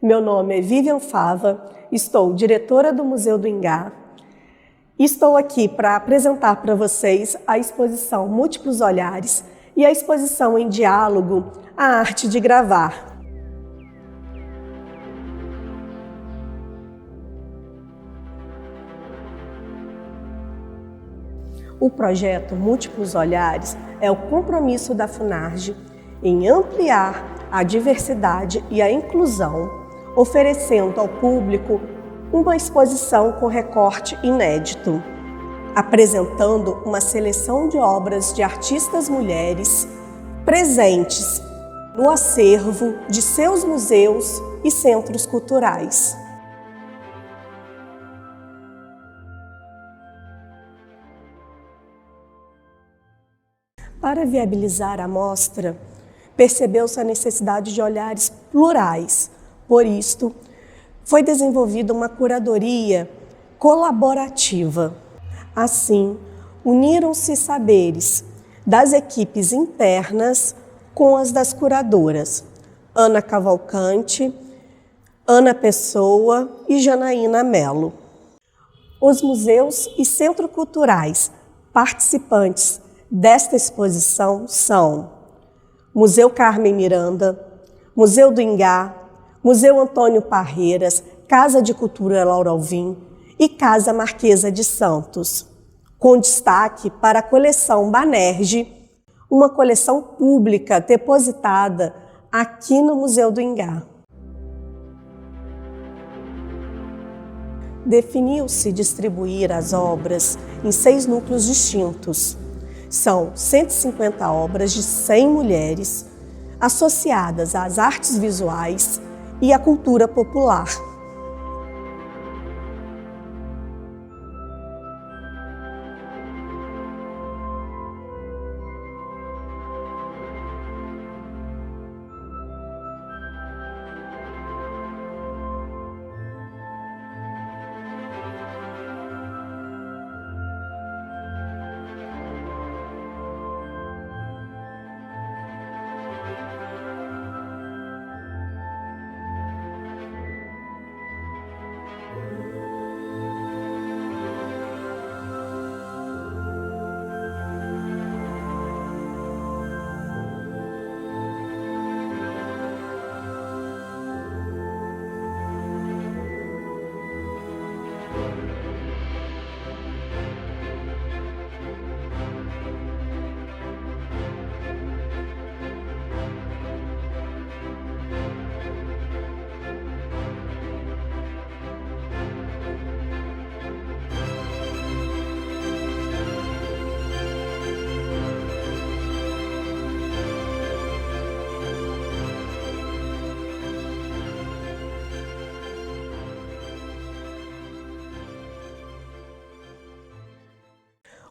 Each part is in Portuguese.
Meu nome é Vivian Fava, estou diretora do Museu do Ingá. Estou aqui para apresentar para vocês a exposição Múltiplos Olhares e a exposição em diálogo A Arte de Gravar. O projeto Múltiplos Olhares é o compromisso da Funarge em ampliar a diversidade e a inclusão, oferecendo ao público uma exposição com recorte inédito, apresentando uma seleção de obras de artistas mulheres presentes no acervo de seus museus e centros culturais. Para viabilizar a mostra, percebeu-se a necessidade de olhares plurais. Por isto, foi desenvolvida uma curadoria colaborativa. Assim, uniram-se saberes das equipes internas com as das curadoras, Ana Cavalcante, Ana Pessoa e Janaína Mello. Os museus e centros culturais participantes desta exposição são Museu Carmen Miranda, Museu do Ingá, Museu Antônio Parreiras, Casa de Cultura Laura Alvim e Casa Marquesa de Santos, com destaque para a coleção Banerje, uma coleção pública depositada aqui no Museu do Ingá. Definiu-se distribuir as obras em 6 núcleos distintos. São 150 obras de 100 mulheres associadas às artes visuais e à cultura popular.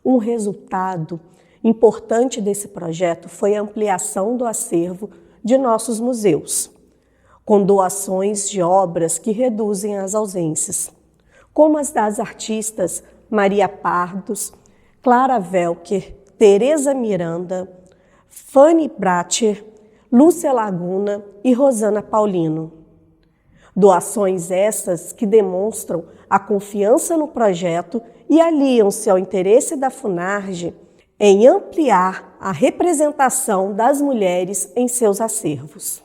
Um resultado importante desse projeto foi a ampliação do acervo de nossos museus, com doações de obras que reduzem as ausências, como as das artistas Maria Pardos, Clara Welker, Tereza Miranda, Fanny Bracher, Lúcia Laguna e Rosana Paulino. Doações essas que demonstram a confiança no projeto e aliam-se ao interesse da Funarge em ampliar a representação das mulheres em seus acervos.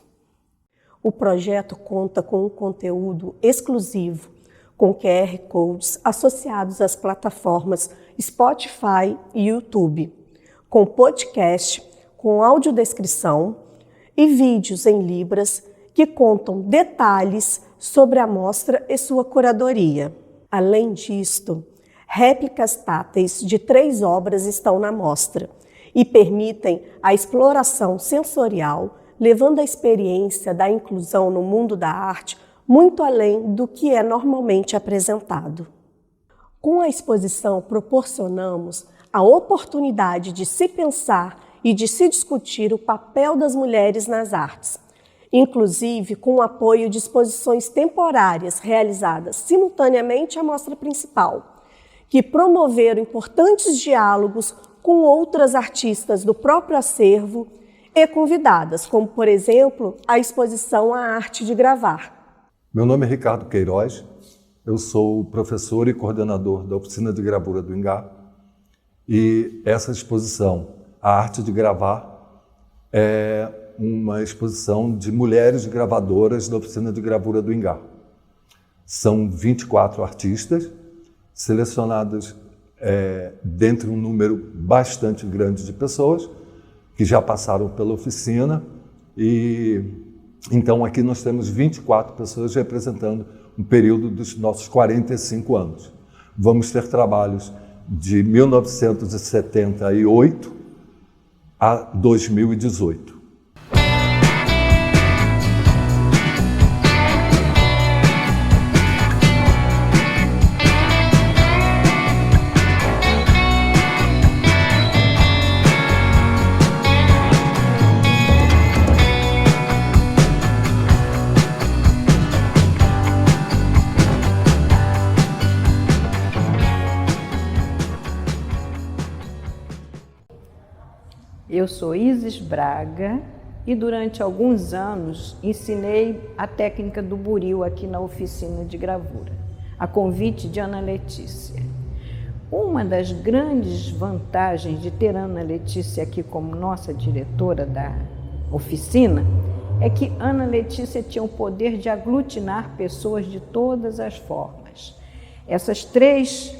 O projeto conta com um conteúdo exclusivo, com QR Codes associados às plataformas Spotify e YouTube, com podcast, com audiodescrição e vídeos em Libras que contam detalhes sobre a mostra e sua curadoria. Além disto, réplicas táteis de 3 obras estão na mostra e permitem a exploração sensorial, levando a experiência da inclusão no mundo da arte muito além do que é normalmente apresentado. Com a exposição, proporcionamos a oportunidade de se pensar e de se discutir o papel das mulheres nas artes, inclusive com o apoio de exposições temporárias realizadas simultaneamente à mostra principal, que promoveram importantes diálogos com outras artistas do próprio acervo e convidadas, como, por exemplo, a exposição A Arte de Gravar. Meu nome é Ricardo Queiroz, eu sou professor e coordenador da Oficina de Gravura do Ingá, e essa exposição, A Arte de Gravar, é uma exposição de mulheres gravadoras da Oficina de Gravura do Ingá. São 24 artistas, selecionadas dentre um número bastante grande de pessoas que já passaram pela oficina, e então aqui nós temos 24 pessoas representando um período dos nossos 45 anos. Vamos ter trabalhos de 1978 a 2018. Eu sou Isis Braga e durante alguns anos ensinei a técnica do buril aqui na oficina de gravura, a convite de Ana Letícia. Uma das grandes vantagens de ter Ana Letícia aqui como nossa diretora da oficina é que Ana Letícia tinha o poder de aglutinar pessoas de todas as formas. Essas 3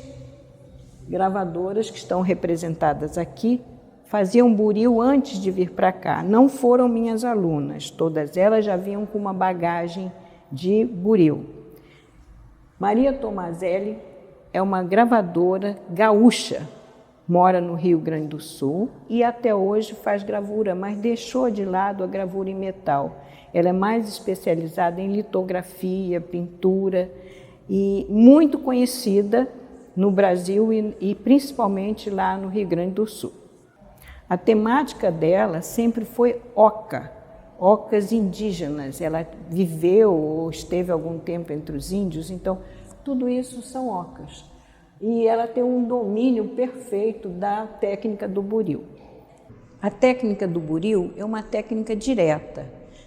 gravadoras que estão representadas aqui faziam buril antes de vir para cá. Não foram minhas alunas, todas elas já vinham com uma bagagem de buril. Maria Tomazelli é uma gravadora gaúcha, mora no Rio Grande do Sul e até hoje faz gravura, mas deixou de lado a gravura em metal. Ela é mais especializada em litografia, pintura e muito conhecida no Brasil e principalmente lá no Rio Grande do Sul. A temática dela sempre foi oca, ocas indígenas. Ela viveu ou esteve algum tempo entre os índios, então tudo isso são ocas. E ela tem um domínio perfeito da técnica do buril. A técnica do buril é uma técnica direta.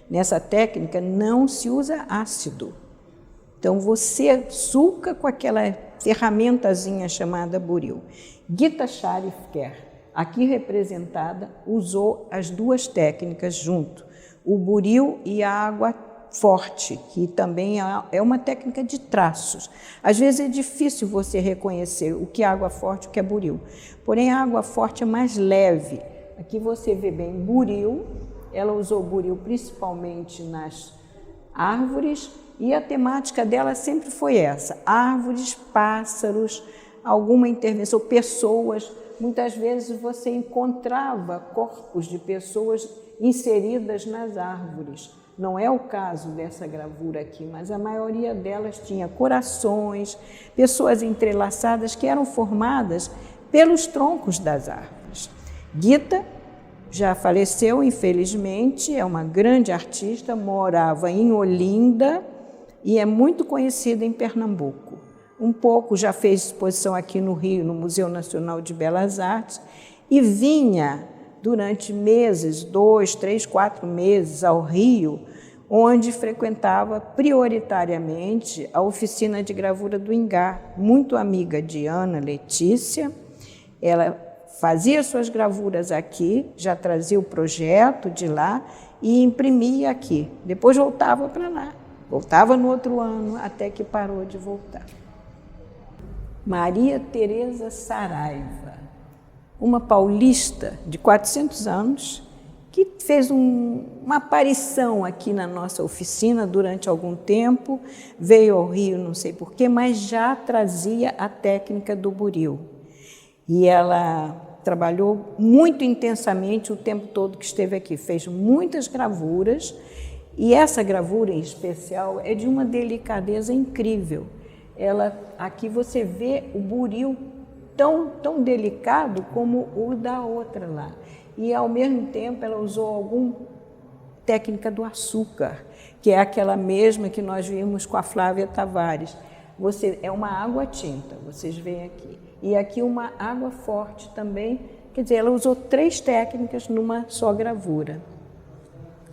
Nessa técnica não se usa ácido. Então você sulca com aquela ferramentazinha chamada buril. Gita Sharifker, aqui representada, usou as 2 técnicas junto, o buril e a água forte, que também é uma técnica de traços. Às vezes é difícil você reconhecer o que é água forte e o que é buril, porém a água forte é mais leve. Aqui você vê bem buril, ela usou buril principalmente nas árvores e a temática dela sempre foi essa, árvores, pássaros, alguma intervenção, pessoas. Muitas vezes você encontrava corpos de pessoas inseridas nas árvores. Não é o caso dessa gravura aqui, mas a maioria delas tinha corações, pessoas entrelaçadas que eram formadas pelos troncos das árvores. Gita já faleceu, infelizmente, é uma grande artista, morava em Olinda e é muito conhecida em Pernambuco. Um pouco já fez exposição aqui no Rio, no Museu Nacional de Belas Artes, e vinha durante meses, 2, 3, 4 meses ao Rio, onde frequentava prioritariamente a oficina de gravura do Ingá, muito amiga de Ana Letícia. Ela fazia suas gravuras aqui, já trazia o projeto de lá e imprimia aqui. Depois voltava para lá, voltava no outro ano, até que parou de voltar. Maria Teresa Saraiva, uma paulista de 400 anos, que fez uma aparição aqui na nossa oficina durante algum tempo, veio ao Rio, não sei porquê, mas já trazia a técnica do buril. E ela trabalhou muito intensamente o tempo todo que esteve aqui, fez muitas gravuras, e essa gravura em especial é de uma delicadeza incrível. Aqui você vê o buril tão delicado como o da outra lá. E, ao mesmo tempo, ela usou alguma técnica do açúcar, que é aquela mesma que nós vimos com a Flávia Tavares. É uma água tinta, vocês veem aqui. E aqui uma água forte também, quer dizer, ela usou 3 técnicas numa só gravura.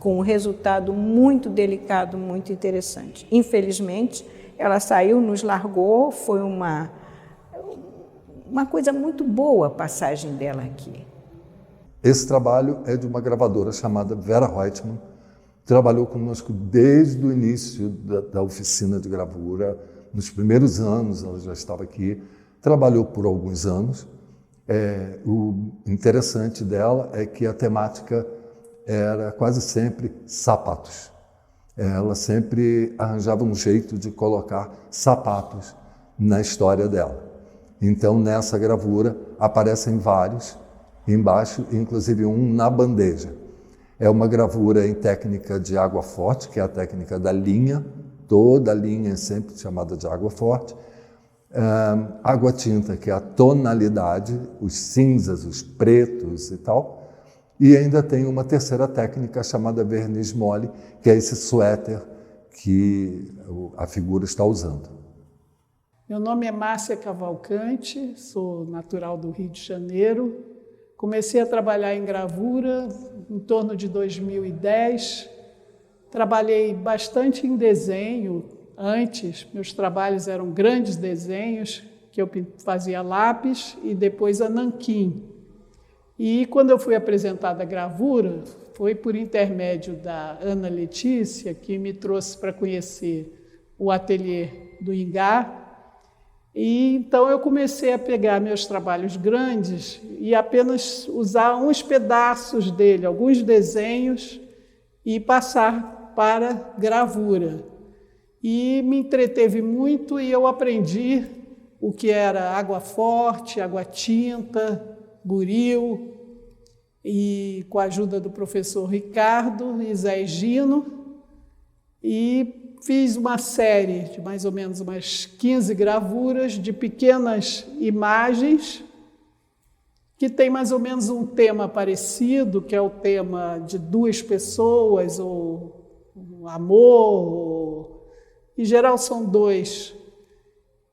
com um resultado muito delicado, muito interessante. Infelizmente, ela saiu, nos largou, foi uma coisa muito boa a passagem dela aqui. Esse trabalho é de uma gravadora chamada Vera Reutemann, trabalhou conosco desde o início da oficina de gravura, nos primeiros anos ela já estava aqui, trabalhou por alguns anos. O interessante dela é que a temática era quase sempre sapatos. Ela sempre arranjava um jeito de colocar sapatos na história dela. Então, nessa gravura, aparecem vários, embaixo, inclusive um na bandeja. É uma gravura em técnica de água forte, que é a técnica da linha, toda a linha é sempre chamada de água forte. Água tinta, que é a tonalidade, os cinzas, os pretos e tal. E ainda tem uma terceira técnica chamada verniz mole, que é esse suéter que a figura está usando. Meu nome é Márcia Cavalcante, sou natural do Rio de Janeiro. Comecei a trabalhar em gravura em torno de 2010. Trabalhei bastante em desenho antes. Meus trabalhos eram grandes desenhos, que eu fazia lápis e depois a nanquim. E quando eu fui apresentada a gravura, foi por intermédio da Ana Letícia, que me trouxe para conhecer o ateliê do Ingá. E então eu comecei a pegar meus trabalhos grandes e apenas usar uns pedaços dele, alguns desenhos, e passar para gravura. E me entreteve muito e eu aprendi o que era água forte, água tinta, buril, e com a ajuda do professor Ricardo e Zé Gino, e fiz uma série de mais ou menos umas 15 gravuras de pequenas imagens que tem mais ou menos um tema parecido, que é o tema de duas pessoas, ou um amor, em geral são dois.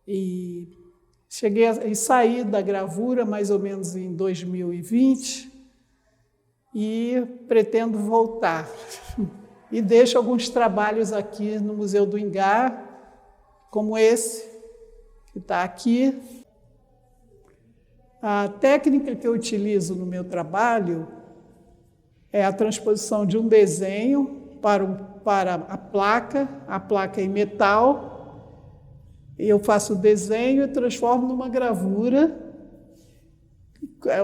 E saí da gravura mais ou menos em 2020 e pretendo voltar. E deixo alguns trabalhos aqui no Museu do Ingá, como esse, que está aqui. A técnica que eu utilizo no meu trabalho é a transposição de um desenho para a placa em metal. Eu faço o desenho e transformo numa gravura,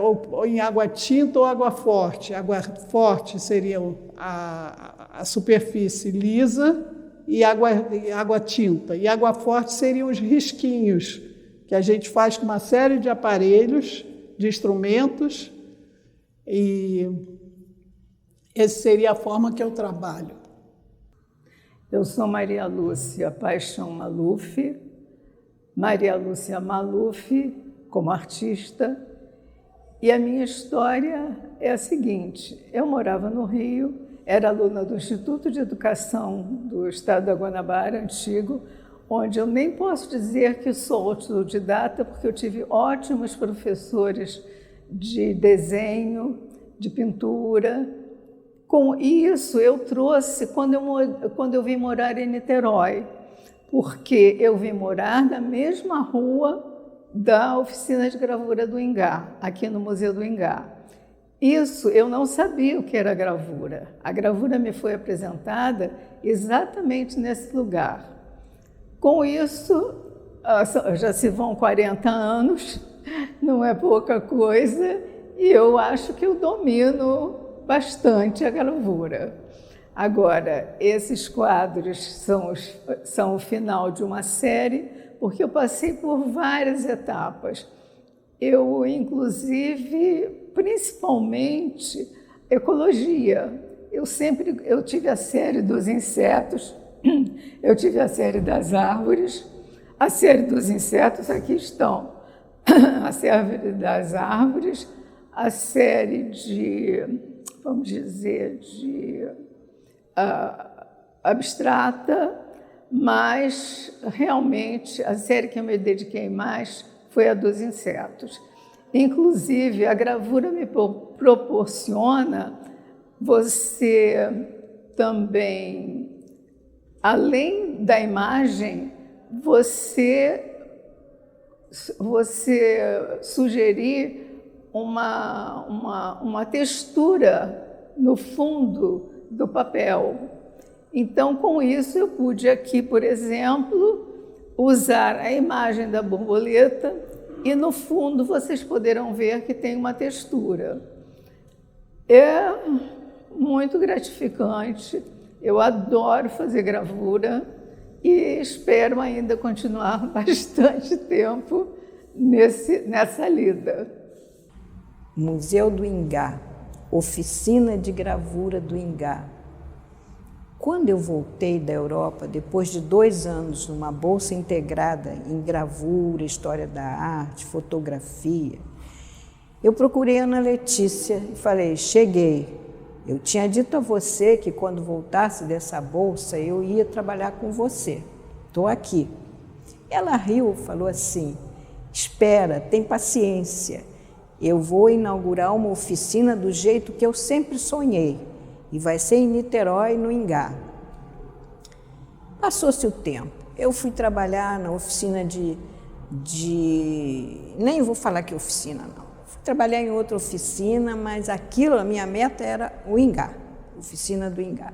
ou em água tinta ou água forte. Água forte seria a superfície lisa e água tinta. E água forte seriam os risquinhos, que a gente faz com uma série de aparelhos, de instrumentos, e essa seria a forma que eu trabalho. Eu sou Maria Lúcia Paixão Maluf, Maria Lúcia Maluf, como artista, e a minha história é a seguinte: eu morava no Rio, era aluna do Instituto de Educação do Estado da Guanabara, antigo, onde eu nem posso dizer que sou autodidata, porque eu tive ótimos professores de desenho, de pintura. Com isso, eu trouxe quando eu vim morar em Niterói, porque eu vim morar na mesma rua da oficina de gravura do Ingá, aqui no Museu do Ingá. Isso eu não sabia o que era gravura. A gravura me foi apresentada exatamente nesse lugar. Com isso, já se vão 40 anos, não é pouca coisa, e eu acho que eu domino bastante a gravura. Agora, esses quadros são o final de uma série, porque eu passei por várias etapas. Eu, inclusive, principalmente, ecologia. Eu tive a série dos insetos, eu tive a série das árvores, a série dos insetos, aqui estão, a série das árvores, a série de, vamos dizer, de abstrata, mas realmente a série que eu me dediquei mais foi a dos insetos. Inclusive, a gravura me proporciona você também, além da imagem, você sugerir uma textura no fundo do papel. Então, com isso, eu pude aqui, por exemplo, usar a imagem da borboleta e, no fundo, vocês poderão ver que tem uma textura. É muito gratificante, eu adoro fazer gravura e espero ainda continuar bastante tempo nessa lida. Museu do Ingá, oficina de gravura do Ingá. Quando eu voltei da Europa, depois de 2 anos numa bolsa integrada em gravura, história da arte, fotografia, eu procurei a Ana Letícia e falei, cheguei. Eu tinha dito a você que quando voltasse dessa bolsa, eu ia trabalhar com você. Estou aqui. Ela riu, falou assim, espera, tem paciência. Eu vou inaugurar uma oficina do jeito que eu sempre sonhei. E vai ser em Niterói, no Ingá. Passou-se o tempo. Eu fui trabalhar na oficina nem vou falar que oficina, não. Fui trabalhar em outra oficina, mas a minha meta era o Ingá, oficina do Ingá.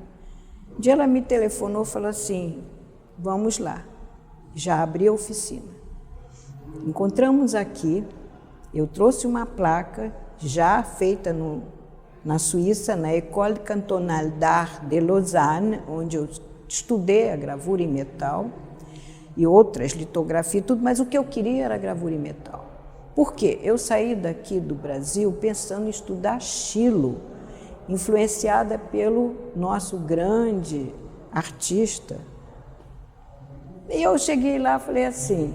Um dia ela me telefonou e falou assim, vamos lá. Já abri a oficina. Encontramos aqui, eu trouxe uma placa já feita na Suíça, na École Cantonale d'Art de Lausanne, onde eu estudei a gravura em metal e outras litografias, tudo, mas o que eu queria era gravura em metal. Por quê? Eu saí daqui do Brasil pensando em estudar estilo, influenciada pelo nosso grande artista. E eu cheguei lá e falei assim,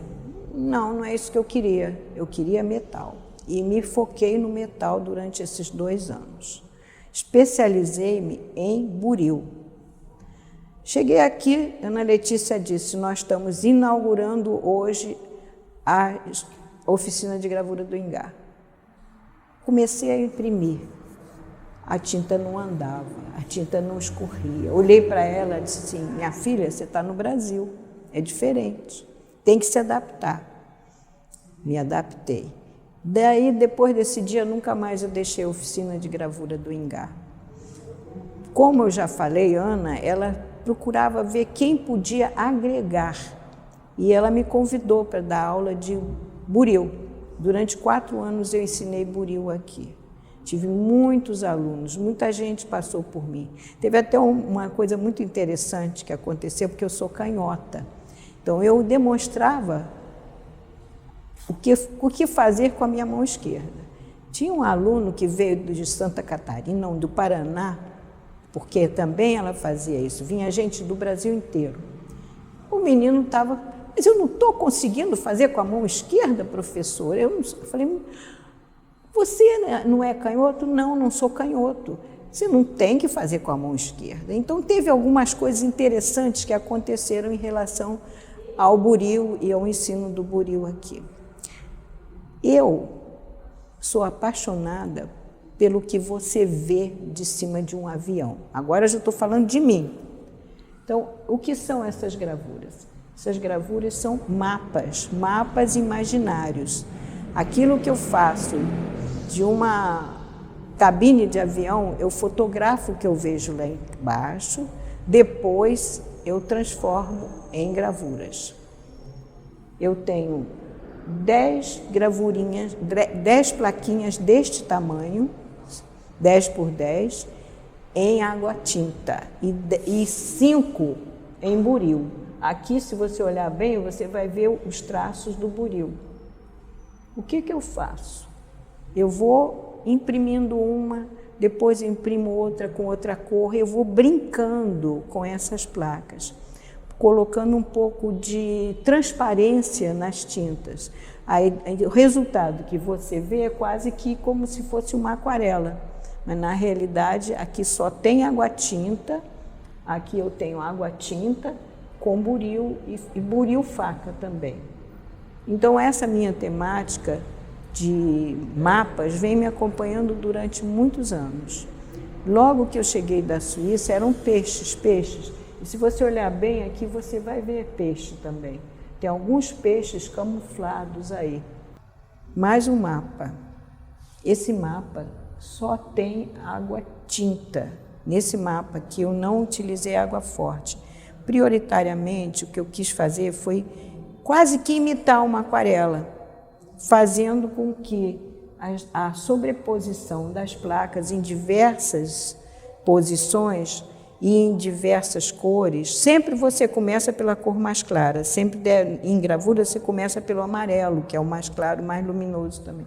não é isso que eu queria metal. E me foquei no metal durante esses 2 anos. Especializei-me em buril. Cheguei aqui, Ana Letícia disse, nós estamos inaugurando hoje a oficina de gravura do Ingá. Comecei a imprimir. A tinta não andava, a tinta não escorria. Olhei para ela e disse assim, minha filha, você está no Brasil, é diferente, tem que se adaptar. Me adaptei. Daí, depois desse dia, nunca mais eu deixei a oficina de gravura do Ingá. Como eu já falei, Ana, ela procurava ver quem podia agregar. E ela me convidou para dar aula de buril. Durante 4 anos eu ensinei buril aqui. Tive muitos alunos, muita gente passou por mim. Teve até uma coisa muito interessante que aconteceu, porque eu sou canhota. Então, eu demonstrava o que fazer com a minha mão esquerda. Tinha um aluno que veio de Santa Catarina, não, do Paraná, porque também ela fazia isso, vinha gente do Brasil inteiro. O menino estava, mas eu não estou conseguindo fazer com a mão esquerda, professor. Eu falei, você não é canhoto? Não, não sou canhoto. Você não tem que fazer com a mão esquerda. Então, teve algumas coisas interessantes que aconteceram em relação ao buril e ao ensino do buril aqui. Eu sou apaixonada pelo que você vê de cima de um avião. Agora eu já estou falando de mim. Então, o que são essas gravuras? Essas gravuras são mapas imaginários. Aquilo que eu faço de uma cabine de avião, eu fotografo o que eu vejo lá embaixo, depois eu transformo em gravuras. Eu tenho 10 gravurinhas, 10 plaquinhas deste tamanho, 10 por 10, em água tinta e 5 em buril. Aqui, se você olhar bem, você vai ver os traços do buril. O que eu faço? Eu vou imprimindo uma, depois imprimo outra com outra cor, eu vou brincando com essas placas, colocando um pouco de transparência nas tintas. Aí, o resultado que você vê é quase que como se fosse uma aquarela, mas na realidade aqui só tem água tinta, aqui eu tenho água tinta com buril e buril faca também. Então essa minha temática de mapas vem me acompanhando durante muitos anos. Logo que eu cheguei da Suíça, eram peixes. E se você olhar bem aqui, você vai ver peixe também. Tem alguns peixes camuflados aí. Mais um mapa. Esse mapa só tem água tinta. Nesse mapa aqui eu não utilizei água forte. Prioritariamente, o que eu quis fazer foi quase que imitar uma aquarela, fazendo com que a sobreposição das placas em diversas posições e em diversas cores, sempre você começa pela cor mais clara, sempre em gravura você começa pelo amarelo, que é o mais claro, mais luminoso também.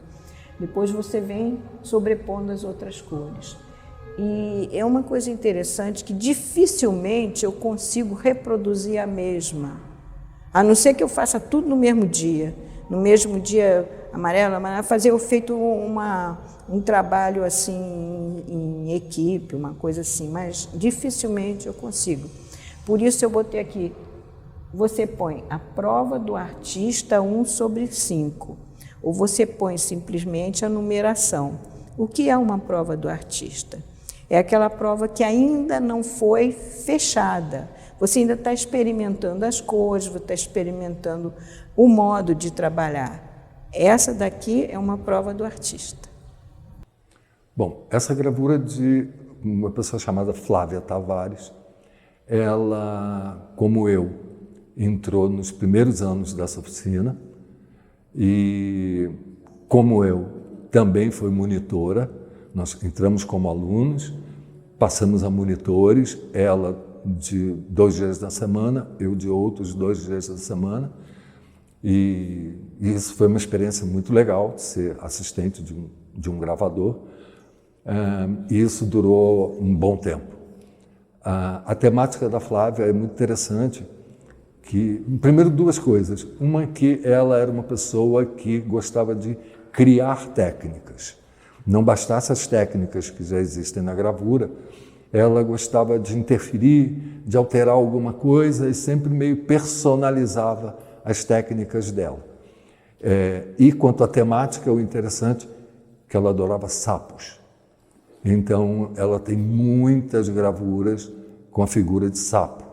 Depois você vem sobrepondo as outras cores. E é uma coisa interessante que dificilmente eu consigo reproduzir a mesma, a não ser que eu faça tudo no mesmo dia. No mesmo dia, amarelo, fazer eu feito um trabalho assim em equipe, uma coisa assim, mas dificilmente eu consigo. Por isso eu botei aqui, você põe a prova do artista 1/5, ou você põe simplesmente a numeração. O que é uma prova do artista? É aquela prova que ainda não foi fechada. Você ainda está experimentando as cores, você está experimentando o modo de trabalhar. Essa daqui é uma prova do artista. Bom, essa gravura de uma pessoa chamada Flávia Tavares, ela, como eu, entrou nos primeiros anos dessa oficina e, como eu, também foi monitora. Nós entramos como alunos, passamos a monitores, ela de 2 dias da semana, eu de outros 2 dias da semana. E isso foi uma experiência muito legal, de ser assistente de um gravador. E isso durou um bom tempo. A temática da Flávia é muito interessante, que, primeiro, 2 coisas. Uma, que ela era uma pessoa que gostava de criar técnicas. Não bastasse as técnicas que já existem na gravura, ela gostava de interferir, de alterar alguma coisa e sempre meio personalizava as técnicas dela. E quanto à temática, o interessante é que ela adorava sapos. Então, ela tem muitas gravuras com a figura de sapo.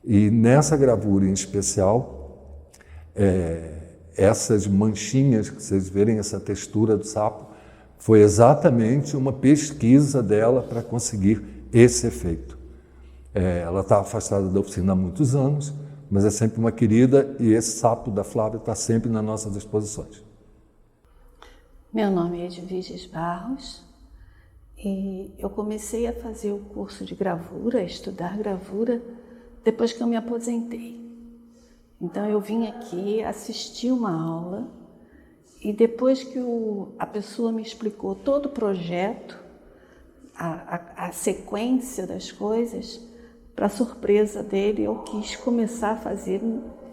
E nessa gravura em especial, essas manchinhas que vocês verem, essa textura do sapo, foi exatamente uma pesquisa dela para conseguir esse efeito. Ela está afastada da oficina há muitos anos, mas é sempre uma querida e esse sapo da Flávia está sempre nas nossas exposições. Meu nome é Edviges Barros e eu comecei a fazer o curso de gravura, a estudar gravura, depois que eu me aposentei. Então eu vim aqui assistir uma aula e depois que a pessoa me explicou todo o projeto, a sequência das coisas, para surpresa dele, eu quis começar a fazer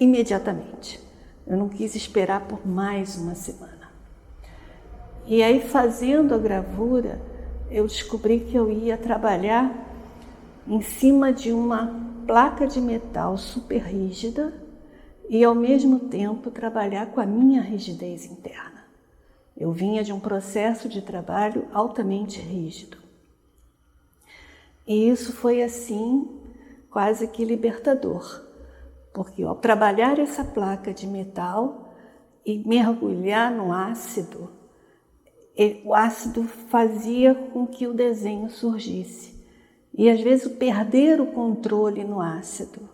imediatamente. Eu não quis esperar por mais uma semana. E aí, fazendo a gravura, eu descobri que eu ia trabalhar em cima de uma placa de metal super rígida e, ao mesmo tempo, trabalhar com a minha rigidez interna. Eu vinha de um processo de trabalho altamente rígido. E isso foi, assim, quase que libertador, porque ao trabalhar essa placa de metal e mergulhar no ácido, o ácido fazia com que o desenho surgisse. E às vezes perder o controle no ácido.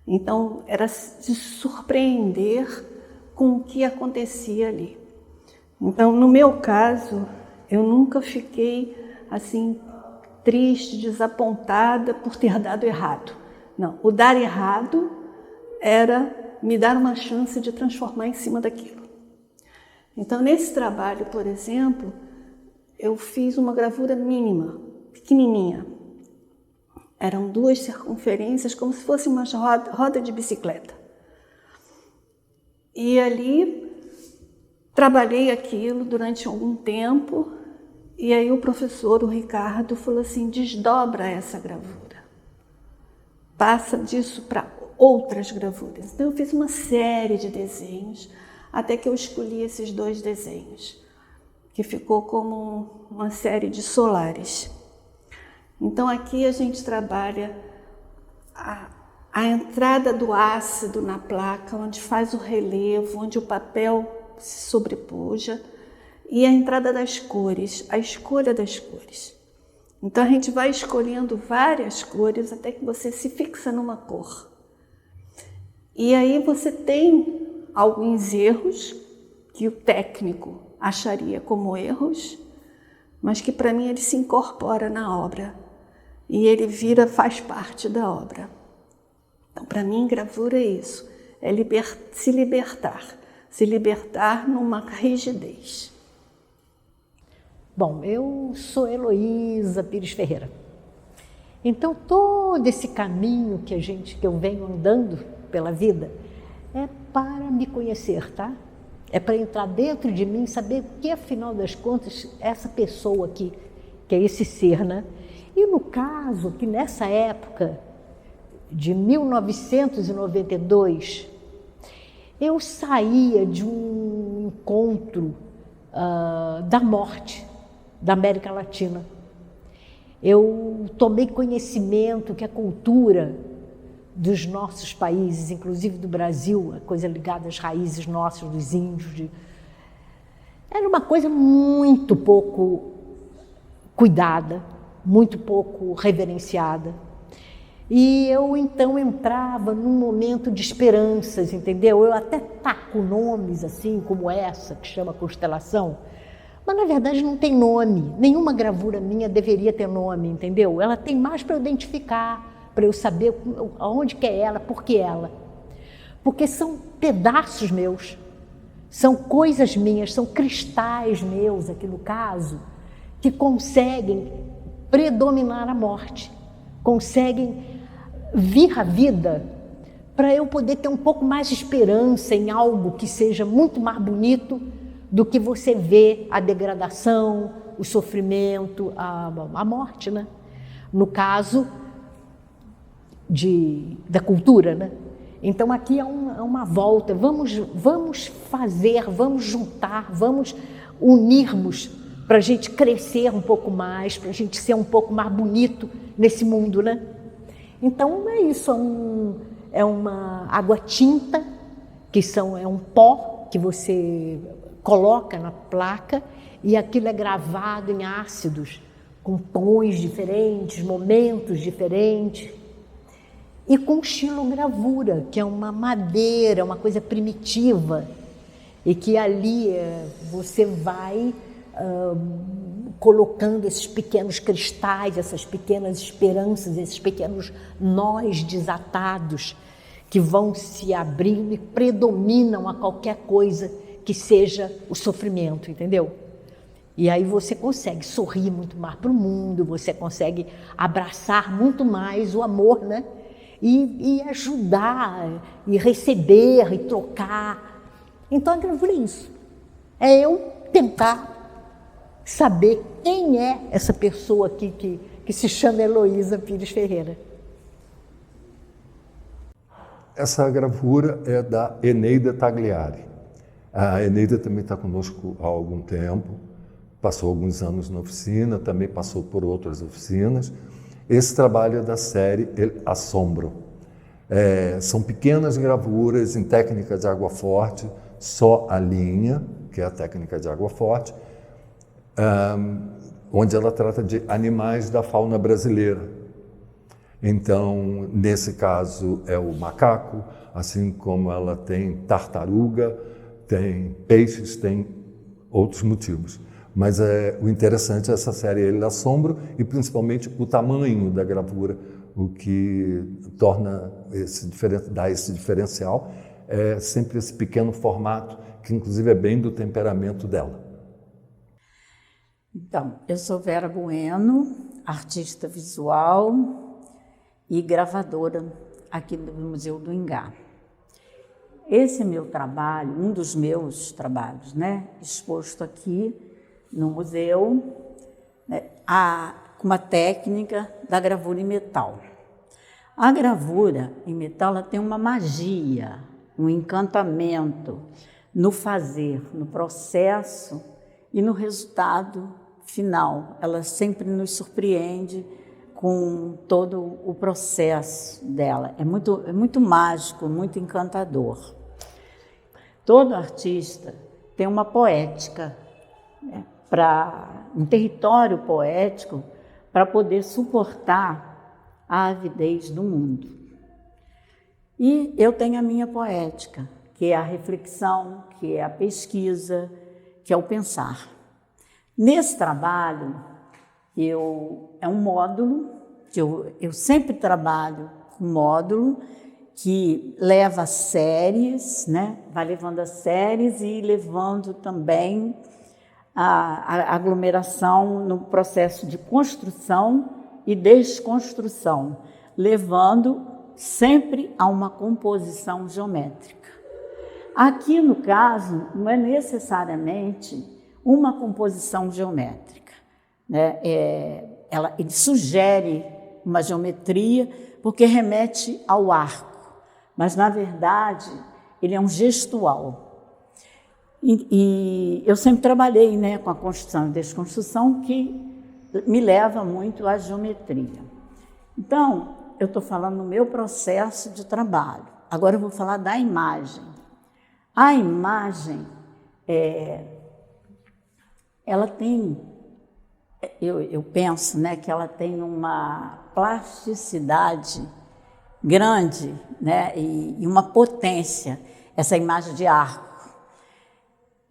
Então era se surpreender com o que acontecia ali. Então, no meu caso, eu nunca fiquei assim triste, desapontada por ter dado errado. Não, o dar errado era me dar uma chance de transformar em cima daquilo. Então, nesse trabalho, por exemplo, eu fiz uma gravura mínima, pequenininha. Eram 2 circunferências, como se fosse uma roda de bicicleta. E ali trabalhei aquilo durante algum tempo, e aí o professor, o Ricardo, falou assim, desdobra essa gravura. Passa disso para outras gravuras. Então eu fiz uma série de desenhos, até que eu escolhi esses 2 desenhos, que ficou como uma série de solares. Então aqui a gente trabalha a entrada do ácido na placa, onde faz o relevo, onde o papel se sobrepuja, e a entrada das cores, a escolha das cores. Então a gente vai escolhendo várias cores até que você se fixa numa cor. E aí você tem alguns erros que o técnico acharia como erros, mas que para mim ele se incorpora na obra e ele faz parte da obra. Então para mim gravura é isso, é se libertar numa rigidez. Bom, eu sou Heloísa Pires Ferreira. Então todo esse caminho que eu venho andando pela vida é para me conhecer, tá? É para entrar dentro de mim, saber o que, afinal das contas, essa pessoa aqui, que é esse ser, né? E no caso, que nessa época de 1992, eu saía de um encontro da morte da América Latina. Eu tomei conhecimento que a cultura dos nossos países, inclusive do Brasil, a coisa ligada às raízes nossas, dos índios, era uma coisa muito pouco cuidada, muito pouco reverenciada. E eu então entrava num momento de esperanças, entendeu? Eu até taco nomes assim, como essa, que chama Constelação, mas na verdade não tem nome. Nenhuma gravura minha deveria ter nome, entendeu? Ela tem mais para eu identificar, para eu saber aonde que é ela, por que ela. Porque são pedaços meus, são coisas minhas, são cristais meus, aqui no caso, que conseguem predominar a morte, conseguem vir à vida para eu poder ter um pouco mais de esperança em algo que seja muito mais bonito do que você vê a degradação, o sofrimento, a morte, né? No caso da cultura, né? Então aqui é uma volta, vamos fazer, vamos juntar, vamos unirmos para a gente crescer um pouco mais, para a gente ser um pouco mais bonito nesse mundo, né? Então é isso, é uma água tinta, é um pó que você coloca na placa e aquilo é gravado em ácidos, com tons diferentes, momentos diferentes. E com xilogravura, que é uma madeira, uma coisa primitiva, e que ali você vai colocando esses pequenos cristais, essas pequenas esperanças, esses pequenos nós desatados que vão se abrindo e predominam a qualquer coisa que seja o sofrimento, entendeu? E aí você consegue sorrir muito mais para o mundo, você consegue abraçar muito mais o amor, né? E ajudar, e receber, e trocar. Então a gravura é isso. É eu tentar saber quem é essa pessoa aqui que se chama Heloísa Pires Ferreira. Essa gravura é da Eneida Tagliari. A Eneida também está conosco há algum tempo, passou alguns anos na oficina, também passou por outras oficinas. Esse trabalho é da série El Assombro. São pequenas gravuras em técnica de água forte, só a linha, que é a técnica de água forte, onde ela trata de animais da fauna brasileira. Então, nesse caso, é o macaco, assim como ela tem tartaruga, tem peixes, tem outros motivos. Mas o interessante é essa série El Assombro e principalmente o tamanho da gravura, o que torna dá esse diferencial, é sempre esse pequeno formato, que inclusive é bem do temperamento dela. Então, eu sou Vera Bueno, artista visual e gravadora aqui do Museu do Ingá. Esse meu trabalho, um dos meus trabalhos, né, exposto aqui no museu, né, com uma técnica da gravura em metal. A gravura em metal ela tem uma magia, um encantamento no fazer, no processo e no resultado final. Ela sempre nos surpreende com todo o processo dela. É muito mágico, muito encantador. Todo artista tem uma poética, né, um território poético para poder suportar a avidez do mundo. E eu tenho a minha poética, que é a reflexão, que é a pesquisa, que é o pensar. Nesse trabalho, é um módulo, que eu sempre trabalho com módulo, que leva séries, né? Vai levando as séries e levando também a aglomeração no processo de construção e desconstrução, levando sempre a uma composição geométrica. Aqui, no caso, não é necessariamente uma composição geométrica, né? Ele sugere uma geometria porque remete ao arco, mas, na verdade, ele é um gestual. E eu sempre trabalhei, né, com a construção e desconstrução, que me leva muito à geometria. Então, eu estou falando no meu processo de trabalho. Agora eu vou falar da imagem. A imagem, ela tem, eu penso, né, que ela tem uma plasticidade grande, né, e uma potência, essa imagem de arco.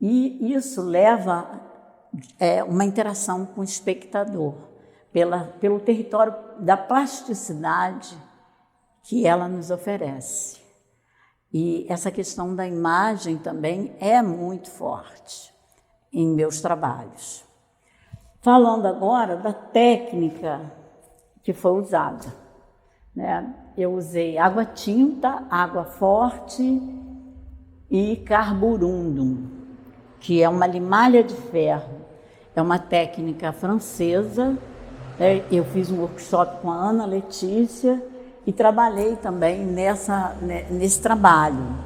E isso leva uma interação com o espectador, pelo território da plasticidade que ela nos oferece. E essa questão da imagem também é muito forte em meus trabalhos. Falando agora da técnica que foi usada, né? Eu usei água tinta, água forte e carborundum, que é uma limalha de ferro. É uma técnica francesa, né? Eu fiz um workshop com a Ana Letícia e trabalhei também nesse trabalho,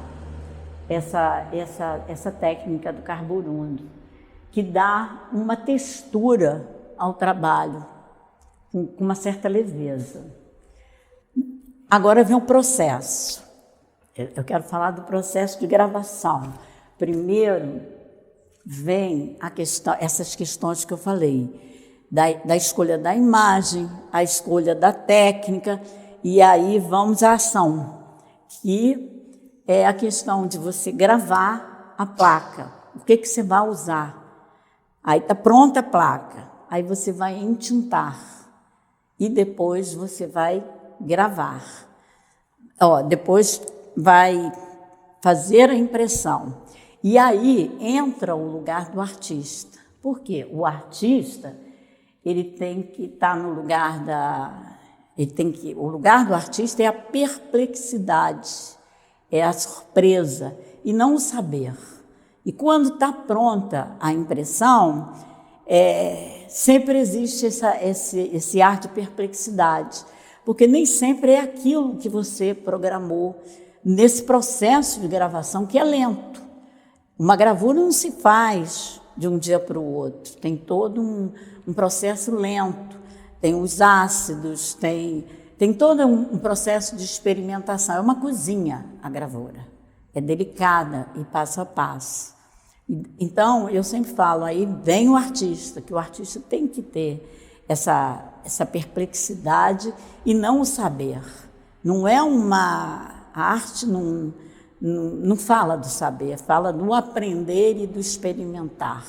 essa técnica do carborundum, que dá uma textura ao trabalho, com uma certa leveza. Agora vem o processo. Eu quero falar do processo de gravação. Primeiro vem essas questões que eu falei, da escolha da imagem, a escolha da técnica, e aí vamos à ação, que é a questão de você gravar a placa. O que você vai usar? Aí está pronta a placa, aí você vai entintar e depois você vai gravar. Depois vai fazer a impressão. E aí entra o lugar do artista. Por quê? O artista, ele tem que estar no lugar o lugar do artista é a perplexidade, é a surpresa e não o saber. E quando está pronta a impressão, sempre existe esse ar de perplexidade, porque nem sempre é aquilo que você programou nesse processo de gravação, que é lento. Uma gravura não se faz de um dia para o outro, tem todo um processo lento, tem os ácidos, tem todo um processo de experimentação. É uma cozinha a gravura, é delicada e passo a passo. Então, eu sempre falo, aí vem o artista, que o artista tem que ter essa perplexidade e não o saber. Não é a arte não fala do saber, fala do aprender e do experimentar.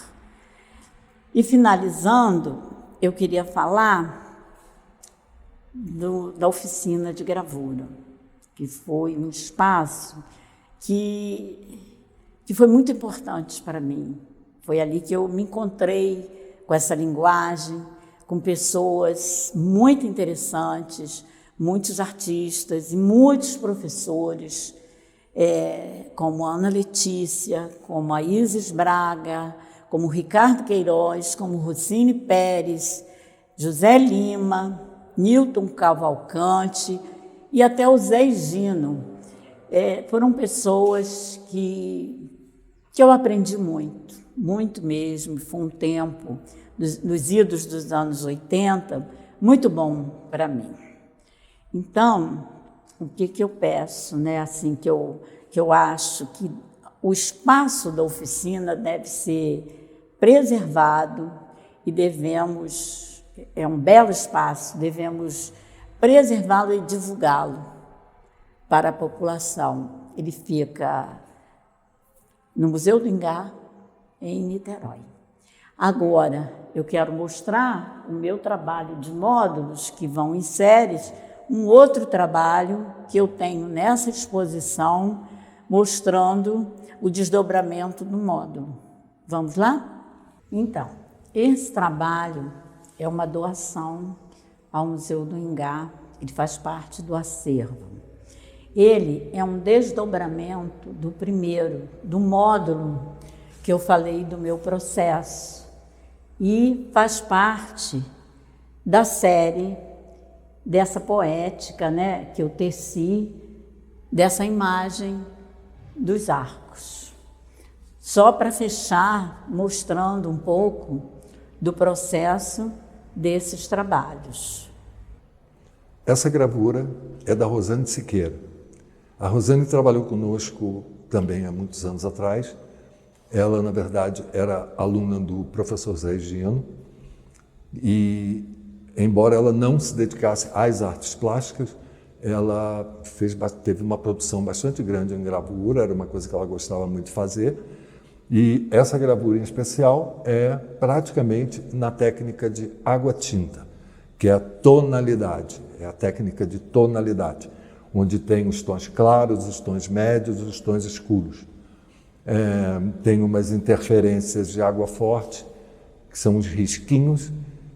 E finalizando, eu queria falar da oficina de gravura, que foi um espaço que foi muito importante para mim. Foi ali que eu me encontrei com essa linguagem, com pessoas muito interessantes, muitos artistas e muitos professores, como a Ana Letícia, como a Isis Braga, como Ricardo Queiroz, como Rocine Pérez, José Lima, Newton Cavalcante e até o Zé Gino. Foram pessoas que eu aprendi muito mesmo. Foi um tempo, nos idos dos anos 80, muito bom para mim. Então, o que eu peço, né? Assim, que eu acho que o espaço da oficina deve ser preservado e devemos, é um belo espaço, devemos preservá-lo e divulgá-lo para a população. Ele fica no Museu do Ingá, em Niterói. Agora, eu quero mostrar o meu trabalho de módulos, que vão em séries, um outro trabalho que eu tenho nessa exposição, mostrando o desdobramento do módulo. Vamos lá? Então, esse trabalho é uma doação ao Museu do Ingá, ele faz parte do acervo. Ele é um desdobramento do primeiro, do módulo que eu falei do meu processo, e faz parte da série dessa poética, né, que eu teci, dessa imagem dos arcos. Só para fechar, mostrando um pouco do processo desses trabalhos. Essa gravura é da Rosane Siqueira. A Rosane trabalhou conosco também há muitos anos atrás. Ela, na verdade, era aluna do professor Zé Gino e, embora ela não se dedicasse às artes plásticas, ela teve uma produção bastante grande em gravura, era uma coisa que ela gostava muito de fazer. E essa gravura em especial é praticamente na técnica de água-tinta, que é a tonalidade, é a técnica de tonalidade, onde tem os tons claros, os tons médios, os tons escuros. Tem umas interferências de água forte, que são os risquinhos,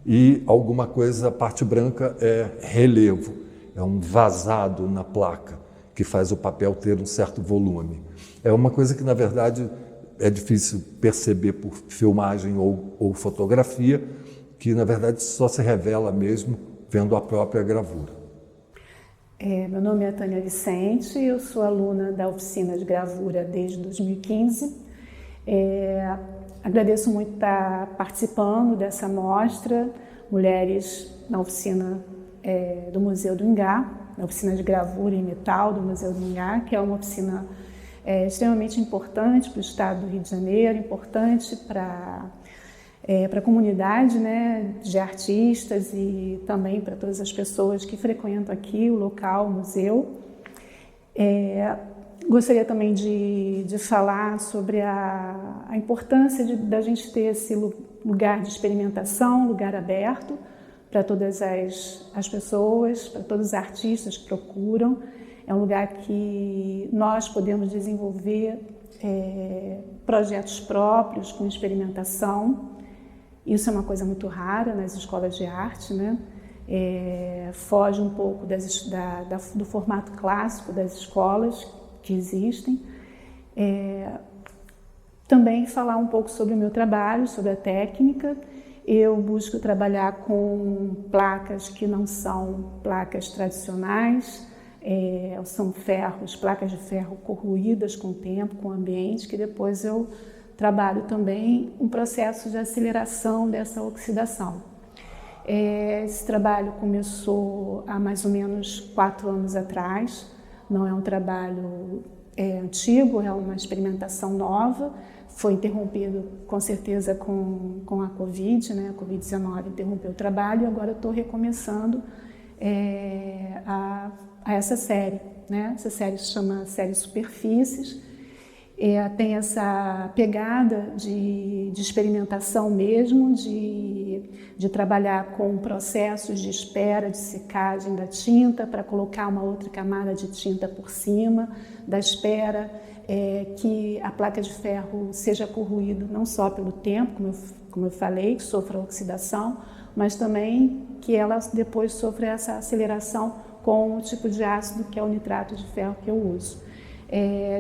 e alguma coisa, a parte branca é relevo, é um vazado na placa, que faz o papel ter um certo volume. É uma coisa que, na verdade, é difícil perceber por filmagem ou fotografia, que, na verdade, só se revela mesmo vendo a própria gravura. Meu nome é Tânia Vicente, eu sou aluna da oficina de gravura desde 2015. Agradeço muito estar participando dessa mostra, Mulheres na Oficina do Museu do Ingá, na oficina de gravura em metal do Museu do Ingá, que é uma oficina extremamente importante para o estado do Rio de Janeiro, importante para a comunidade, né, de artistas e também para todas as pessoas que frequentam aqui o local, o museu. Gostaria também de falar sobre a importância da gente ter esse lugar de experimentação, lugar aberto para todas as pessoas, para todos os artistas que procuram. É um lugar que nós podemos desenvolver projetos próprios com experimentação. Isso é uma coisa muito rara nas escolas de arte, né? Foge um pouco do formato clássico das escolas que existem. Também falar um pouco sobre o meu trabalho, sobre a técnica. Eu busco trabalhar com placas que não são placas tradicionais, são placas de ferro corroídas com o tempo, com o ambiente, que depois eu trabalho também um processo de aceleração dessa oxidação. Esse trabalho começou há mais ou menos 4 anos atrás, não é um trabalho antigo, é uma experimentação nova, foi interrompido com certeza com a Covid, né? A Covid-19 interrompeu o trabalho e agora estou recomeçando a essa série, né? Essa série se chama Série Superfícies. Tem essa pegada de experimentação mesmo, de trabalhar com processos de espera, de secagem da tinta para colocar uma outra camada de tinta por cima da espera, que a placa de ferro seja corroída não só pelo tempo, como eu falei, que sofra oxidação, mas também que ela depois sofra essa aceleração com o tipo de ácido que é o nitrato de ferro que eu uso.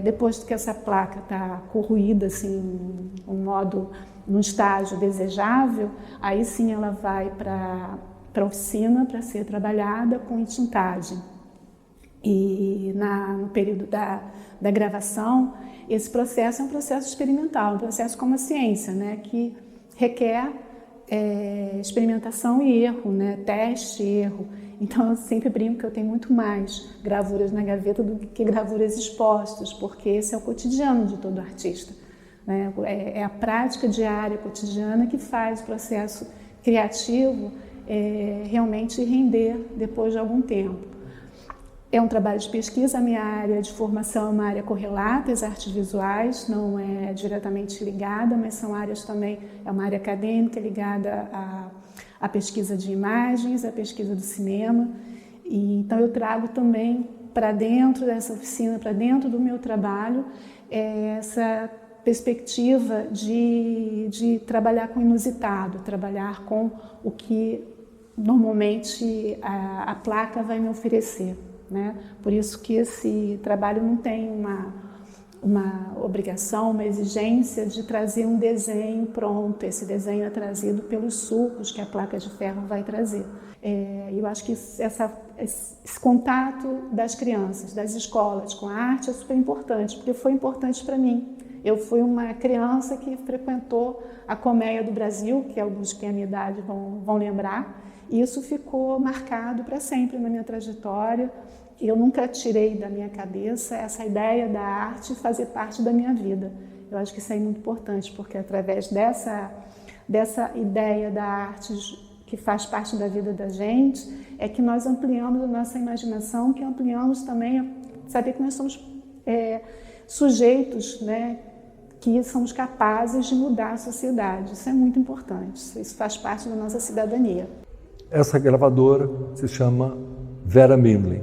Depois que essa placa está corroída, assim, num estágio desejável, aí sim ela vai para a oficina para ser trabalhada com entintagem. E no período da gravação, esse processo é um processo experimental, um processo como a ciência, né, que requer experimentação e erro, né? Teste e erro. Então eu sempre brinco que eu tenho muito mais gravuras na gaveta do que gravuras expostas, porque esse é o cotidiano de todo artista, né? É a prática diária, cotidiana, que faz o processo criativo realmente render depois de algum tempo. É um trabalho de pesquisa, a minha área de formação é uma área correlata às artes visuais, não é diretamente ligada, mas são áreas também, é uma área acadêmica ligada à pesquisa de imagens, à pesquisa do cinema. E, então eu trago também para dentro dessa oficina, para dentro do meu trabalho, essa perspectiva de trabalhar com o inusitado, trabalhar com o que normalmente a placa vai me oferecer, né? Por isso que esse trabalho não tem uma obrigação, uma exigência de trazer um desenho pronto. Esse desenho é trazido pelos sulcos que a placa de ferro vai trazer. Eu acho que esse contato das crianças, das escolas com a arte é super importante, porque foi importante para mim. Eu fui uma criança que frequentou a Colmeia do Brasil, que alguns que têm a minha idade vão lembrar, e isso ficou marcado para sempre na minha trajetória. Eu nunca tirei da minha cabeça essa ideia da arte fazer parte da minha vida. Eu acho que isso é muito importante, porque através dessa ideia da arte que faz parte da vida da gente, é que nós ampliamos a nossa imaginação, que ampliamos também a saber que nós somos sujeitos, né, que somos capazes de mudar a sociedade. Isso é muito importante, isso faz parte da nossa cidadania. Essa gravadora se chama Vera Mindlin.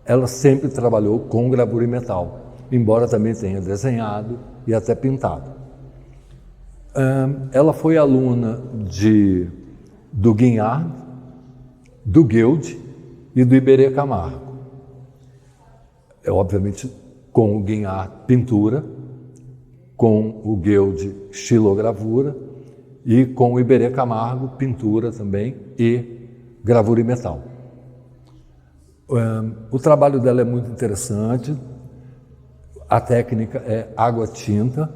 Ela sempre trabalhou com gravura em metal, embora também tenha desenhado e até pintado. Ela foi aluna do Guignard, do Guild e do Iberê Camargo. Obviamente com o Guignard pintura, com o Guild xilogravura e com o Iberê Camargo pintura também e gravura em metal. O trabalho dela é muito interessante. A técnica é água-tinta,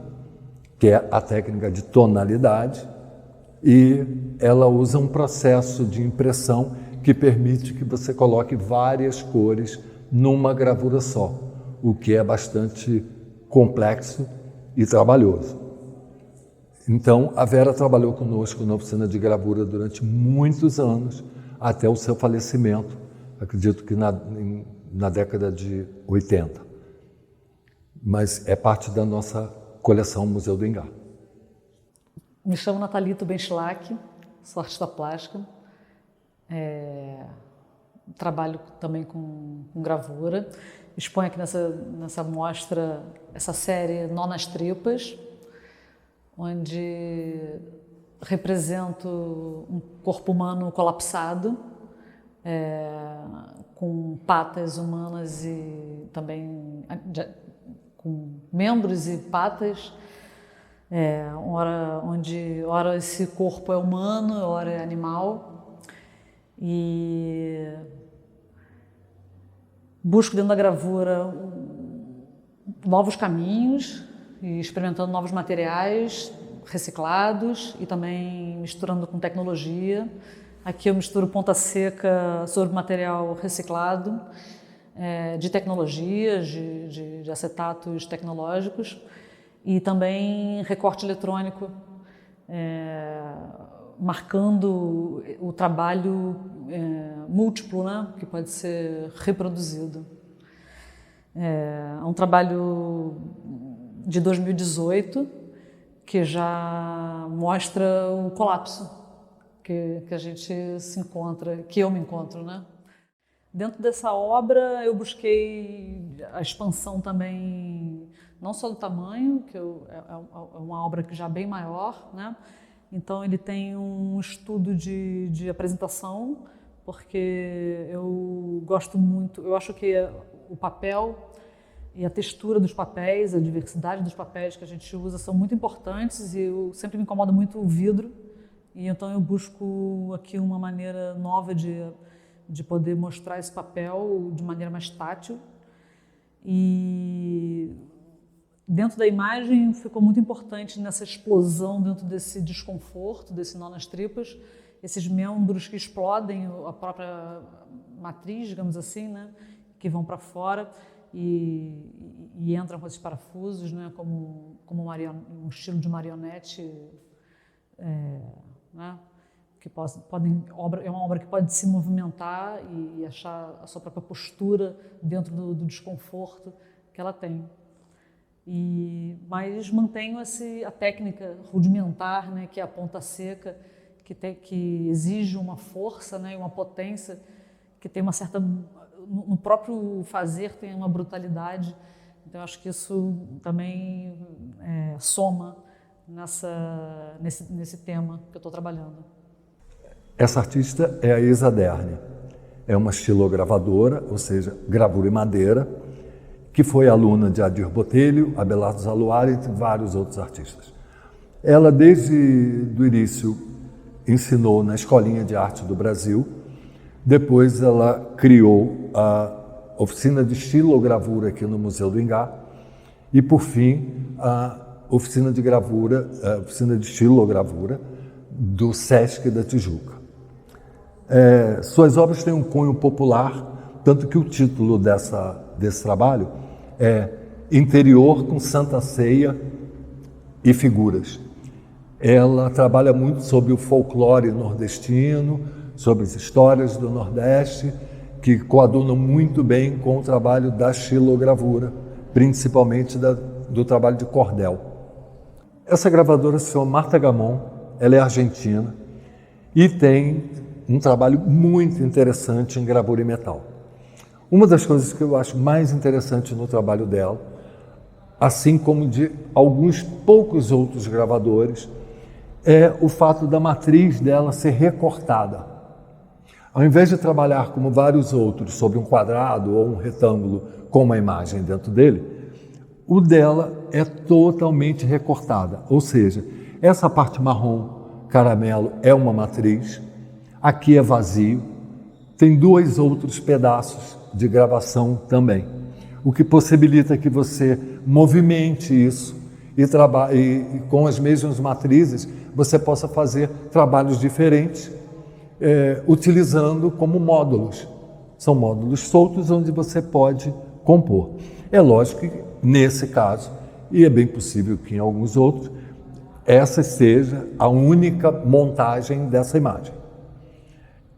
que é a técnica de tonalidade, e ela usa um processo de impressão que permite que você coloque várias cores numa gravura só, o que é bastante complexo e trabalhoso. Então, a Vera trabalhou conosco na oficina de gravura durante muitos anos, até o seu falecimento, acredito que na década de 80. Mas é parte da nossa coleção Museu do Ingá. Me chamo Nathalita Benchilak, sou artista plástica. Trabalho também com gravura. Exponho aqui nessa mostra essa série Nó nas Tripas, onde represento um corpo humano colapsado, com patas humanas e também com membros e patas, ora esse corpo é humano, ora é animal, e busco dentro da gravura novos caminhos e experimentando novos materiais reciclados e também misturando com tecnologia. Aqui eu misturo ponta seca sobre material reciclado, de tecnologias, de acetatos tecnológicos, e também recorte eletrônico, marcando o trabalho múltiplo, né, que pode ser reproduzido. É um trabalho de 2018 que já mostra o colapso que a gente se encontra, que eu me encontro, né? Dentro dessa obra eu busquei a expansão também, não só do tamanho, que é uma obra que já é bem maior, né? Então ele tem um estudo de apresentação, porque eu gosto muito, eu acho que o papel e a textura dos papéis, a diversidade dos papéis que a gente usa são muito importantes, e eu sempre me incomoda muito o vidro, e então eu busco aqui uma maneira nova de poder mostrar esse papel de maneira mais tátil. E dentro da imagem ficou muito importante nessa explosão, dentro desse desconforto, desse nó nas tripas, esses membros que explodem a própria matriz, digamos assim, né, que vão para fora e entram com esses parafusos, né, como um estilo de marionete, né, que é uma obra que pode se movimentar e achar a sua própria postura dentro do desconforto que ela tem. Mas mantenho a técnica rudimentar, né, que é a ponta seca, que exige uma força, né, e uma potência, que tem uma certa... No próprio fazer tem uma brutalidade. Então, acho que isso também soma nesse tema que eu estou trabalhando. Essa artista é a Isa Derne. É uma estilogravadora, ou seja, gravura em madeira, que foi aluna de Adir Botelho, Abelardo Zaluar e vários outros artistas. Ela, desde o início, ensinou na Escolinha de Arte do Brasil. Depois ela criou a oficina de estilogravura aqui no Museu do Ingá e, por fim, a oficina de gravura, a oficina de estilogravura do Sesc da Tijuca. Suas obras têm um cunho popular, tanto que o título desse trabalho é Interior com Santa Ceia e Figuras. Ela trabalha muito sobre o folclore nordestino, sobre as histórias do Nordeste, que coadunam muito bem com o trabalho da estilogravura, principalmente do trabalho de cordel. Essa gravadora se chama Marta Gamon, ela é argentina e tem um trabalho muito interessante em gravura em metal. Uma das coisas que eu acho mais interessante no trabalho dela, assim como de alguns poucos outros gravadores, é o fato da matriz dela ser recortada. Ao invés de trabalhar como vários outros, sobre um quadrado ou um retângulo com uma imagem dentro dele, o dela é totalmente recortada. Ou seja, essa parte marrom caramelo é uma matriz, aqui é vazio, tem 2 outros pedaços de gravação também, o que possibilita que você movimente isso e com as mesmas matrizes você possa fazer trabalhos diferentes, utilizando como módulos. São módulos soltos onde você pode compor. É lógico que nesse caso, e é bem possível que em alguns outros, essa seja a única montagem dessa imagem.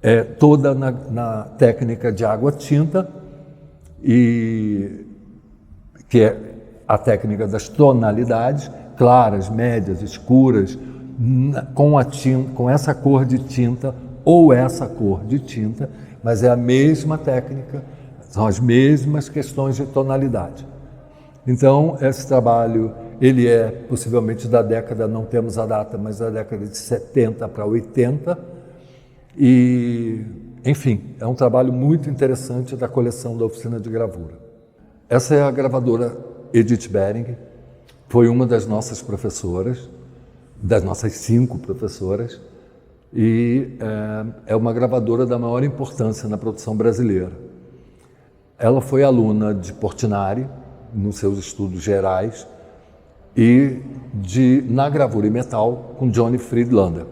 É toda na técnica de água-tinta, que é a técnica das tonalidades, claras, médias, escuras, com essa cor de tinta ou essa cor de tinta, mas é a mesma técnica, são as mesmas questões de tonalidade. Então, esse trabalho, ele é possivelmente da década, não temos a data, mas da década de 70 para 80, e, enfim, é um trabalho muito interessante da coleção da Oficina de Gravura. Essa é a gravadora Edith Bering, foi uma das nossas professoras, das nossas 5 professoras, e é uma gravadora da maior importância na produção brasileira. Ela foi aluna de Portinari, nos seus estudos gerais, e na gravura em metal com Johnny Friedlander.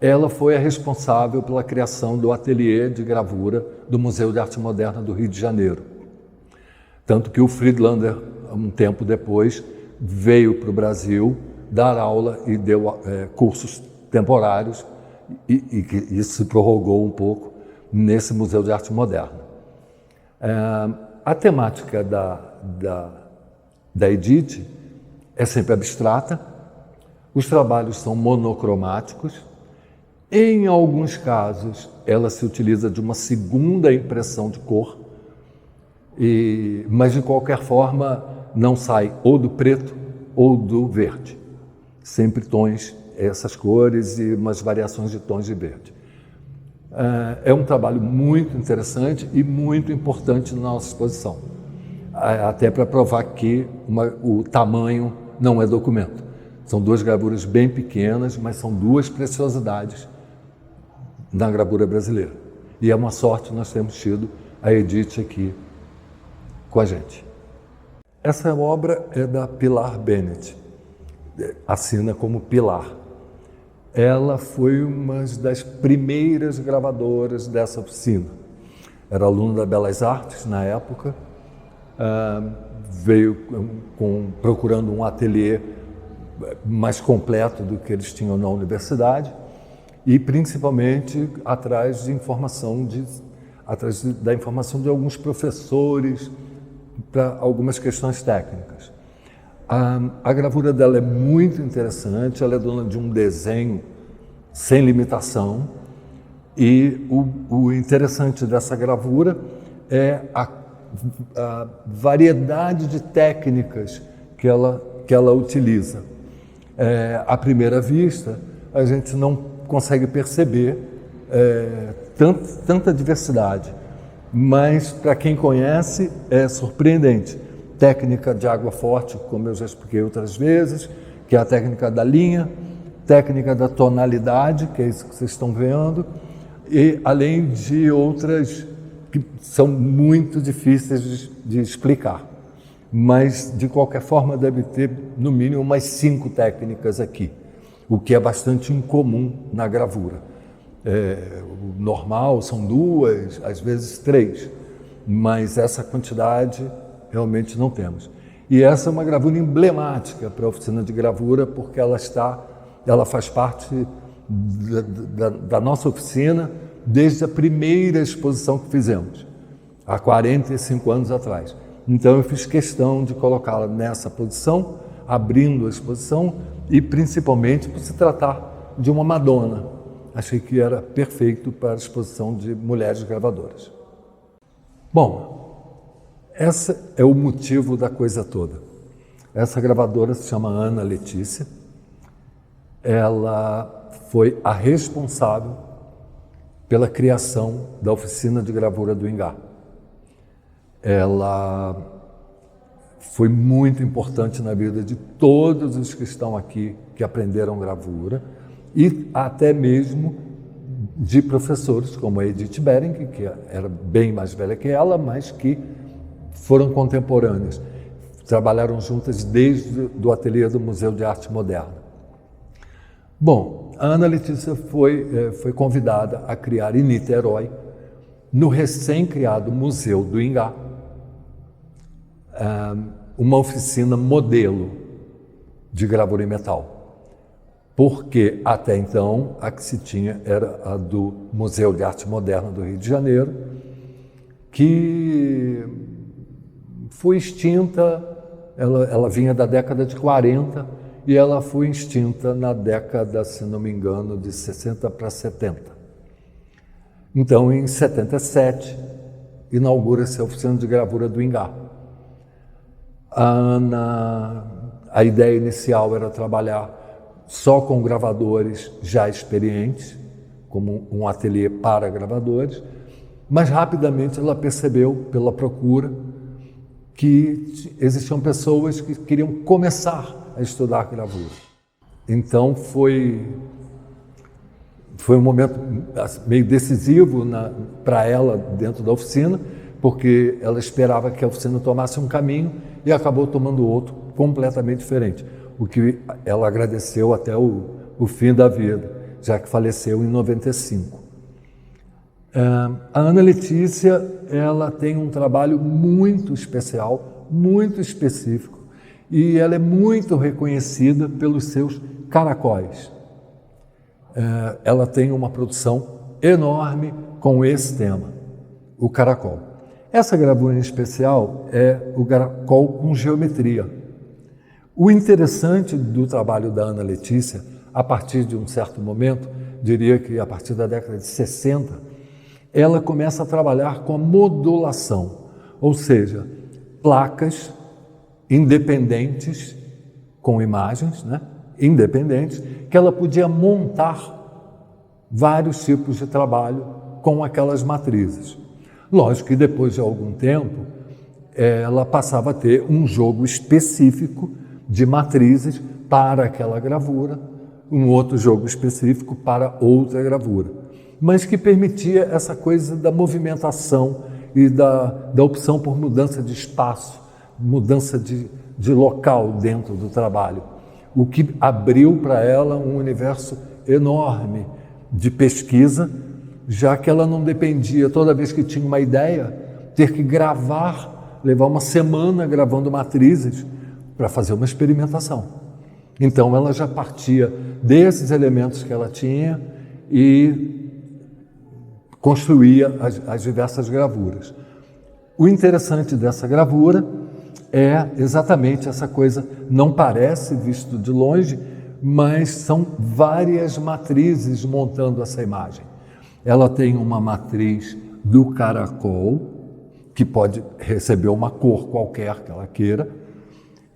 Ela foi a responsável pela criação do ateliê de gravura do Museu de Arte Moderna do Rio de Janeiro. Tanto que o Friedlander, um tempo depois, veio para o Brasil dar aula e deu cursos temporários, e que isso se prorrogou um pouco nesse Museu de Arte Moderna. A temática da Edith é sempre abstrata, os trabalhos são monocromáticos, em alguns casos ela se utiliza de uma segunda impressão de cor, mas de qualquer forma não sai ou do preto ou do verde, sempre tons, essas cores e umas variações de tons de verde. É um trabalho muito interessante e muito importante na nossa exposição, até para provar que o tamanho não é documento. São 2 gravuras bem pequenas, mas são 2 preciosidades na gravura brasileira. E é uma sorte nós termos tido a Edith aqui com a gente. Essa obra é da Pilar Bennett, assina como Pilar. Ela foi uma das primeiras gravadoras dessa oficina. Era aluna da Belas Artes na época, veio procurando um ateliê mais completo do que eles tinham na universidade e principalmente atrás da informação de alguns professores para algumas questões técnicas. A gravura dela é muito interessante, ela é dona de um desenho sem limitação e o interessante dessa gravura é a variedade de técnicas que ela utiliza. À primeira vista, a gente não consegue perceber tanta diversidade, mas para quem conhece é surpreendente. Técnica de água forte, como eu já expliquei outras vezes, que é a técnica da linha, técnica da tonalidade, que é isso que vocês estão vendo, e além de outras que são muito difíceis de explicar. Mas, de qualquer forma, deve ter, no mínimo, umas 5 técnicas aqui, o que é bastante incomum na gravura. O normal são 2, às vezes 3, mas essa quantidade realmente não temos. E essa é uma gravura emblemática para a oficina de gravura, porque ela faz parte da nossa oficina desde a primeira exposição que fizemos, há 45 anos atrás. Então eu fiz questão de colocá-la nessa posição, abrindo a exposição e principalmente por se tratar de uma Madonna. Achei que era perfeito para a exposição de mulheres gravadoras. Bom, esse é o motivo da coisa toda. Essa gravadora se chama Ana Letícia. Ela foi a responsável pela criação da oficina de gravura do Ingá. Ela foi muito importante na vida de todos os que estão aqui, que aprenderam gravura, e até mesmo de professores como a Edith Bering, que era bem mais velha que ela, mas que foram contemporâneas. Trabalharam juntas desde o ateliê do Museu de Arte Moderna. Bom, a Ana Letícia foi convidada a criar em Niterói, no recém-criado Museu do Ingá, uma oficina modelo de gravura em metal. Porque até então a que se tinha era a do Museu de Arte Moderna do Rio de Janeiro, que foi extinta, ela vinha da década de 40 e ela foi extinta na década, se não me engano, de 60 para 70. Então, em 77, inaugura-se a oficina de gravura do Ingá. A ideia inicial era trabalhar só com gravadores já experientes, como um ateliê para gravadores, mas rapidamente ela percebeu, pela procura, que existiam pessoas que queriam começar a estudar gravura. Então foi um momento meio decisivo para ela dentro da oficina, porque ela esperava que a oficina tomasse um caminho e acabou tomando outro completamente diferente, o que ela agradeceu até o fim da vida, já que faleceu em 95. A Ana Letícia, ela tem um trabalho muito especial, muito específico, e ela é muito reconhecida pelos seus caracóis. Ela tem uma produção enorme com esse tema, o caracol. Essa gravura em especial é o caracol com geometria. O interessante do trabalho da Ana Letícia, a partir de um certo momento, diria que a partir da década de 60, ela começa a trabalhar com a modulação, ou seja, placas independentes, com imagens, né? Independentes, que ela podia montar vários tipos de trabalho com aquelas matrizes. Lógico que depois de algum tempo, ela passava a ter um jogo específico de matrizes para aquela gravura, um outro jogo específico para outra gravura, mas que permitia essa coisa da movimentação e da opção por mudança de espaço mudança de local dentro do trabalho, o que abriu para ela um universo enorme de pesquisa, já que ela não dependia, toda vez que tinha uma ideia, ter que gravar, levar uma semana gravando matrizes para fazer uma experimentação. Então ela já partia desses elementos que ela tinha e construía as diversas gravuras. O interessante dessa gravura é exatamente essa coisa, não parece visto de longe, mas são várias matrizes montando essa imagem. Ela tem uma matriz do caracol, que pode receber uma cor qualquer que ela queira.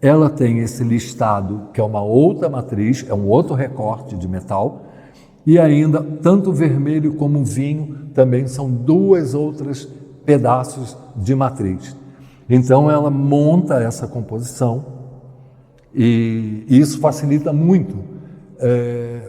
Ela tem esse listado, que é uma outra matriz, é um outro recorte de metal, e ainda, tanto o vermelho como o vinho, também são duas outras pedaços de matriz. Então ela monta essa composição e isso facilita muito.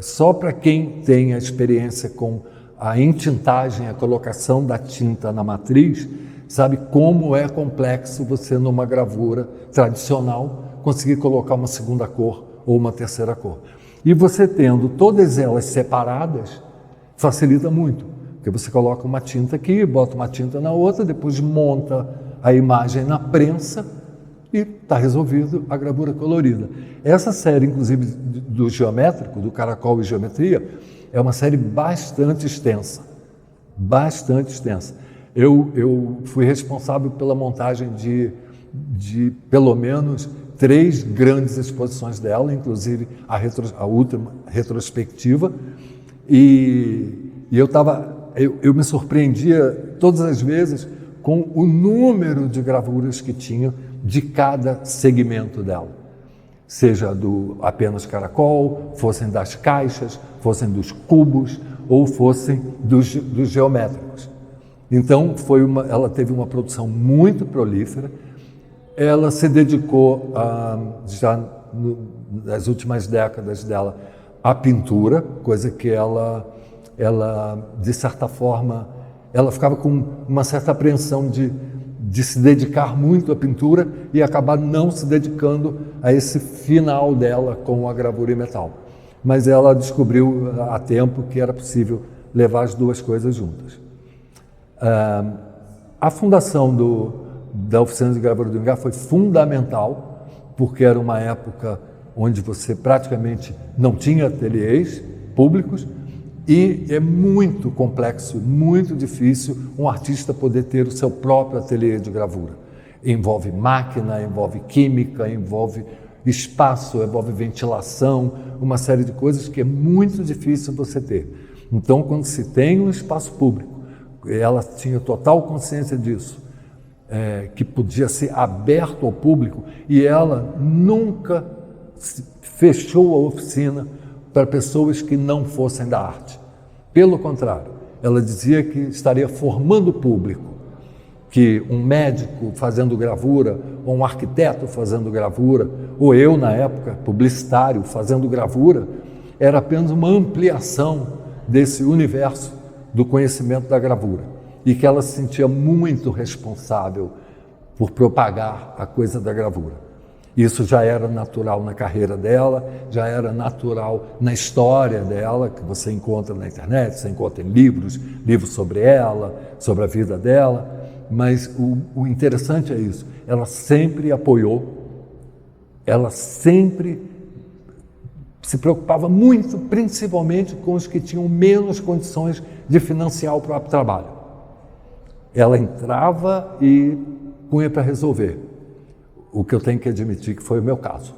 Só para quem tem a experiência com a entintagem, a colocação da tinta na matriz, sabe como é complexo você, numa gravura tradicional, conseguir colocar uma segunda cor ou uma terceira cor. E você tendo todas elas separadas, facilita muito, porque você coloca uma tinta aqui, bota uma tinta na outra, depois monta a imagem na prensa e está resolvido a gravura colorida. Essa série, inclusive, do geométrico, do caracol e geometria, é uma série bastante extensa, bastante extensa. Eu fui responsável pela montagem de pelo menos 3 grandes exposições dela, inclusive a última retrospectiva, e eu me surpreendia todas as vezes com o número de gravuras que tinha de cada segmento dela, seja do apenas caracol, fossem das caixas, fossem dos cubos ou fossem dos geométricos. Então ela teve uma produção muito prolífera. Ela se dedicou já nas últimas décadas dela à pintura, coisa que ela de certa forma, ela ficava com uma certa apreensão de se dedicar muito à pintura e acabar não se dedicando a esse final dela com a gravura em metal. Mas ela descobriu há tempo que era possível levar as duas coisas juntas. A fundação da Oficina de Gravura do Ingá foi fundamental, porque era uma época onde você praticamente não tinha ateliês públicos e é muito complexo, muito difícil um artista poder ter o seu próprio ateliê de gravura. Envolve máquina, envolve química, envolve espaço, envolve ventilação, uma série de coisas que é muito difícil você ter. Então, quando se tem um espaço público, ela tinha total consciência disso, que podia ser aberto ao público, e ela nunca fechou a oficina para pessoas que não fossem da arte. Pelo contrário, ela dizia que estaria formando o público, que um médico fazendo gravura, ou um arquiteto fazendo gravura, ou eu, na época, publicitário, fazendo gravura, era apenas uma ampliação desse universo do conhecimento da gravura, e que ela se sentia muito responsável por propagar a coisa da gravura. Isso já era natural na carreira dela, já era natural na história dela, que você encontra na internet, você encontra em livros sobre ela, sobre a vida dela, mas o interessante é isso, ela sempre apoiou, ela sempre se preocupava muito, principalmente com os que tinham menos condições de financiar o próprio trabalho. Ela entrava e punha para resolver, o que eu tenho que admitir que foi o meu caso.